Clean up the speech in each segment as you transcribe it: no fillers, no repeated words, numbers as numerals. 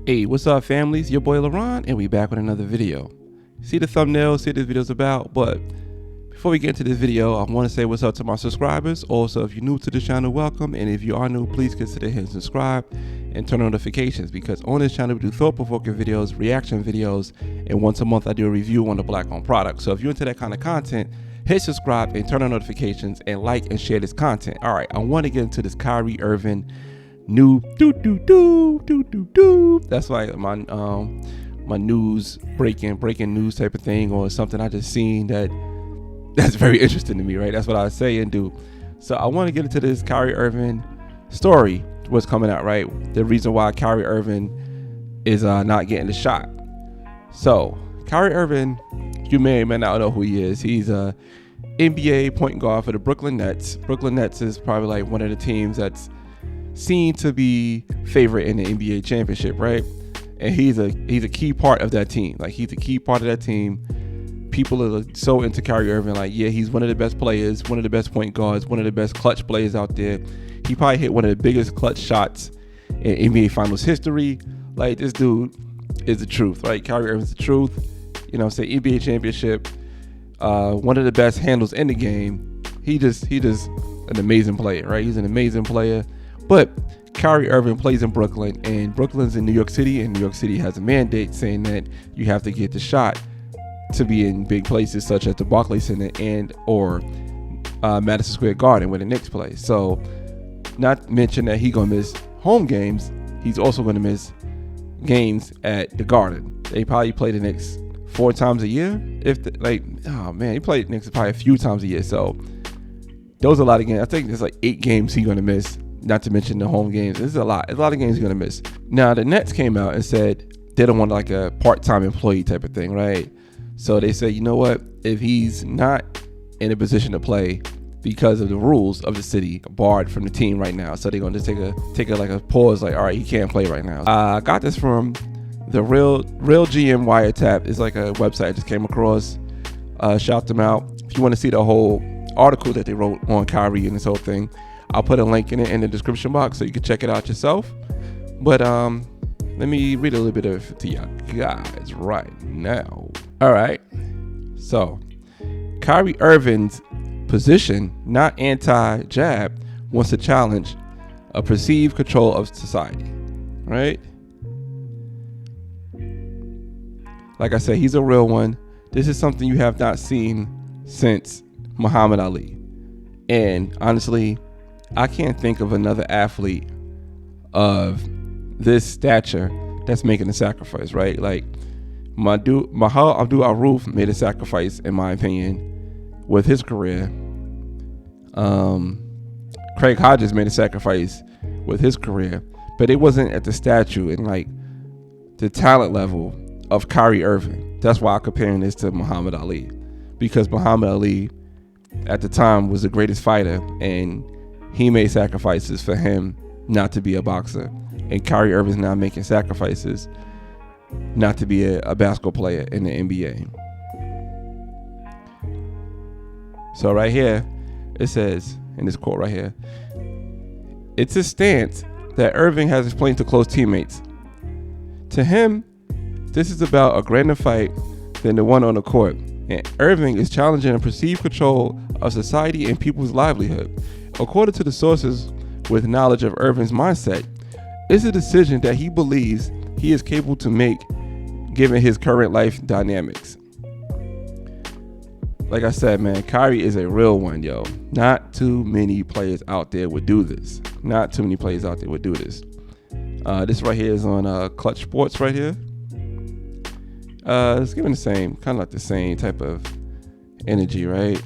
Hey, what's up, families? Your boy LaRon, and we back with another video. See the thumbnail, see what this video's about, but before we get into this video, I want to say what's up to my subscribers. Also, if you're new to the channel, welcome, and if you are new, please consider hitting subscribe and turn on notifications, because on this channel we do thought-provoking videos, reaction videos, and once a month I do a review on the Black-owned product. So if you're into that kind of content, hit subscribe and turn on notifications and like and share this content. All right, I want to get into this Kyrie Irving new that's like my news breaking news type of thing, or something I just seen that's very interesting to me, right? That's what I say and do. So I want to get into this Kyrie Irving story, what's coming out, right? The reason why Kyrie Irving is not getting the shot. So Kyrie Irving, you may or may not know who he is. He's a NBA point guard for the Brooklyn Nets. Brooklyn Nets is probably like one of the teams that's seen to be favorite in the NBA championship, right? And he's a key part of that team. Like, he's a key part of that team. People are so into Kyrie Irving. Like, yeah, he's one of the best players, one of the best point guards, one of the best clutch players out there. He probably hit one of the biggest clutch shots in NBA Finals history. Like, this dude is the truth, right? Kyrie Irving's the truth. You know what I'm saying? NBA championship, one of the best handles in the game. He just an amazing player, right? He's an amazing player. But Kyrie Irving plays in Brooklyn, and Brooklyn's in New York City, and New York City has a mandate saying that you have to get the shot to be in big places such as the Barclays Center and or Madison Square Garden where the Knicks play. So, not mention that he's gonna miss home games, he's also gonna miss games at the Garden. They probably play the Knicks 4 times a year. He played the Knicks probably a few times a year. So those are a lot of games. I think there's like 8 games he's gonna miss. Not to mention the home games. This is a lot. There's a lot of games you're going to miss. Now, the Nets came out and said they don't want like a part-time employee type of thing, right? So they said, you know what? If he's not in a position to play because of the rules of the city, barred from the team right now. So they're going to just take a pause, like, all right, he can't play right now. I got this from the Real GM Wiretap. Is like a website I just came across. Shout them out. If you want to see the whole article that they wrote on Kyrie and this whole thing, I'll put a link in it in the description box so you can check it out yourself. But let me read a little bit of it to you guys right now. All right. So, Kyrie Irving's position, not anti-jab, wants to challenge a perceived control of society. Right? Like I said, he's a real one. This is something you have not seen since Muhammad Ali. And honestly, I can't think of another athlete of this stature that's making a sacrifice, right? Like, Mahal Abdul-Aruf made a sacrifice, in my opinion, with his career. Craig Hodges made a sacrifice with his career, but it wasn't at the stature and like the talent level of Kyrie Irving. That's why I'm comparing this to Muhammad Ali, because Muhammad Ali at the time was the greatest fighter, and he made sacrifices for him not to be a boxer. And Kyrie Irving's now making sacrifices not to be a basketball player in the NBA. So right here, it says, in this quote right here, it's a stance that Irving has explained to close teammates. To him, this is about a grander fight than the one on the court. And Irving is challenging a perceived control of society and people's livelihood. According to the sources with knowledge of Irving's mindset, it's a decision that he believes he is capable to make given his current life dynamics. Like I said, man, Kyrie is a real one, yo. Not too many players out there would do this. Not too many players out there would do this. This right here is on Clutch Sports right here. It's giving the same, kind of like the same type of energy, right?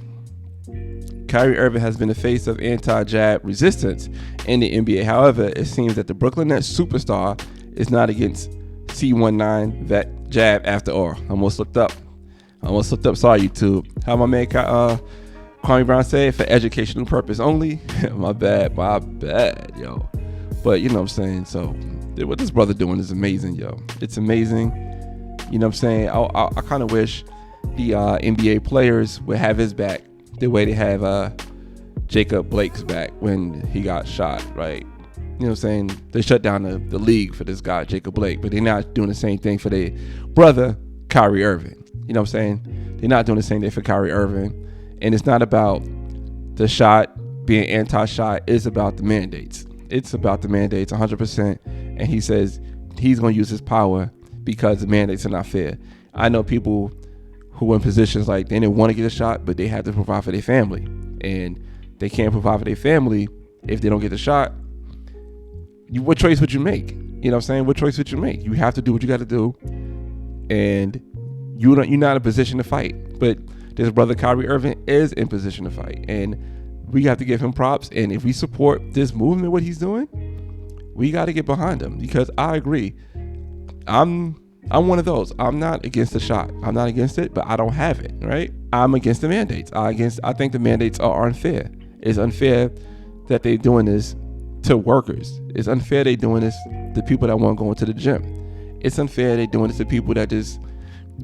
Kyrie Irving has been the face of anti-jab resistance in the NBA. However, it seems that the Brooklyn Nets superstar is not against C19 that jab after all. I almost slipped up. Sorry, YouTube. How my man Kwame Brown said, for educational purpose only. my bad, yo. But you know what I'm saying? So what this brother doing is amazing, yo. It's amazing. You know what I'm saying? I kind of wish the NBA players would have his back the way they have Jacob Blake's back when he got shot, right? You know what I'm saying? They shut down the league for this guy, Jacob Blake, but they're not doing the same thing for their brother, Kyrie Irving. You know what I'm saying? They're not doing the same thing for Kyrie Irving. And it's not about the shot being anti-shot. It's about the mandates. It's about the mandates 100%. And he says he's going to use his power because the mandates are not fair. I know people who are in positions like they didn't want to get a shot, but they have to provide for their family. And they can't provide for their family if they don't get the shot. What choice would you make? You know what I'm saying? What choice would you make? You have to do what you got to do, and you're not in a position to fight. But this brother Kyrie Irving is in position to fight, and we have to give him props. And if we support this movement, what he's doing, we got to get behind him, because I agree. I'm one of those. I'm not against the shot. I'm not against it, but I don't have it, right? I'm against the mandates. I think the mandates are unfair. It's unfair that they're doing this to workers. It's unfair they doing this to people that want to go into the gym. It's unfair they doing this to people that just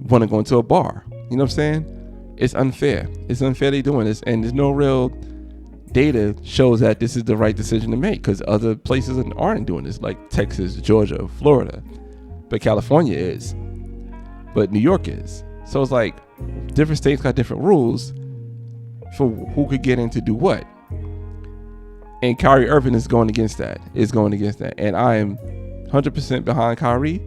want to go into a bar. You know what I'm saying? It's unfair. It's unfair they doing this, and there's no real data shows that this is the right decision to make, because other places aren't doing this, like Texas, Georgia, Florida. But California is. But New York is. So it's like different states got different rules for who could get in to do what. And Kyrie Irving is going against that. And I am 100% behind Kyrie.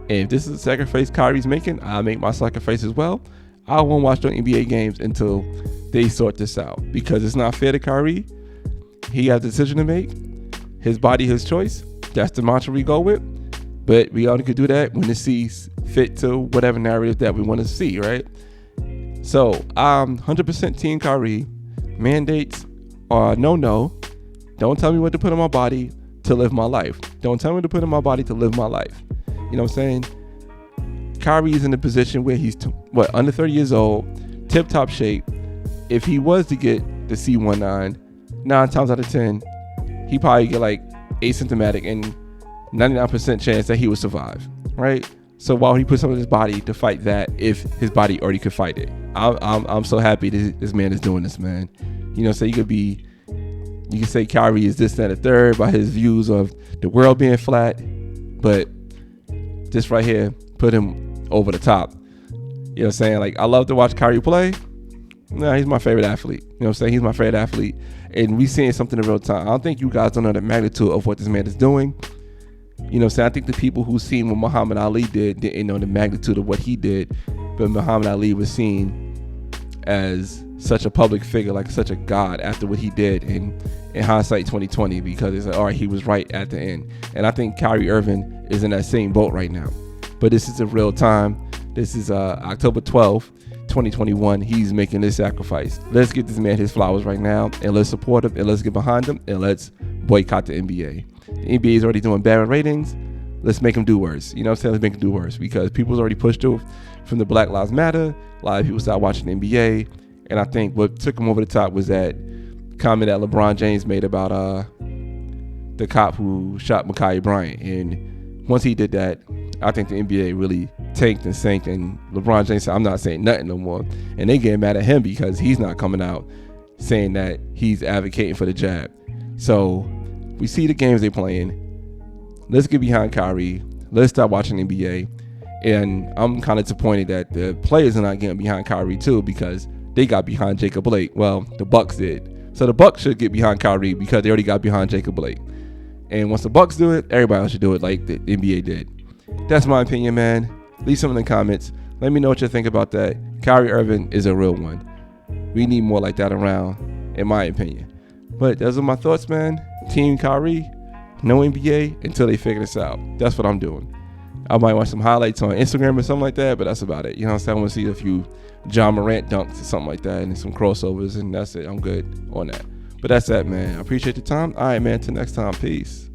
And if this is a sacrifice Kyrie's making, I'll make my sacrifice as well. I won't watch the NBA games until they sort this out, because it's not fair to Kyrie. He has a decision to make. His body, his choice. That's the mantra we go with. But we only could do that when it sees fit to whatever narrative that we want to see, right? So I'm 100% team Kyrie. Mandates are no. Don't tell me what to put on my body to live my life. Don't tell me to put on my body to live my life. You know what I'm saying? Kyrie is in a position where he's under 30 years old, tip-top shape. If he was to get the C19, 9 times out of 10, he probably get like asymptomatic and 99% chance that he would survive, right? So why would he put some of his body to fight that if his body already could fight it? I'm so happy this man is doing this, man. You know, so you can say Kyrie is this, that, and the third by his views of the world being flat, but this right here put him over the top. You know what I'm saying? Like, I love to watch Kyrie play. Nah, he's my favorite athlete. You know what I'm saying? He's my favorite athlete. And we seeing something in real time. I don't think you guys don't know the magnitude of what this man is doing. You know what I'm saying? I think the people who seen what Muhammad Ali didn't know the magnitude of what he did. But Muhammad Ali was seen as such a public figure, like such a god after what he did in hindsight 2020, because it's like, all right, he was right at the end. And I think Kyrie Irving is in that same boat right now. But this is a real time. This is October 12th, 2021. He's making this sacrifice. Let's get this man his flowers right now, and let's support him, and let's get behind him, and let's boycott the NBA. The NBA is already doing bad ratings. Let's make them do worse. You know what I'm saying? Let's make them do worse, because people's already pushed through from the Black Lives Matter. A lot of people started watching the NBA. And I think what took him over the top was that comment that LeBron James made about the cop who shot Ma'Khia Bryant. And once he did that, I think the NBA really tanked and sank. And LeBron James said, I'm not saying nothing no more. And they getting mad at him because he's not coming out saying that he's advocating for the jab. So we see the games they're playing. Let's get behind Kyrie. Let's stop watching the NBA. And I'm kind of disappointed that the players are not getting behind Kyrie too, because they got behind Jacob Blake. Well, the Bucks did. So the Bucks should get behind Kyrie because they already got behind Jacob Blake. And once the Bucks do it, everybody else should do it like the NBA did. That's my opinion, man. Leave some in the comments. Let me know what you think about that. Kyrie Irving is a real one. We need more like that around, in my opinion. But those are my thoughts, man. Team Kyrie, no NBA until they figure this out. That's what I'm doing. I might watch some highlights on Instagram or something like that, but that's about it. You know what I'm saying? I want to see a few John Morant dunks or something like that, and some crossovers, and that's it. I'm good on that. But that's that, man. I appreciate the time. All right, man. Till next time. Peace.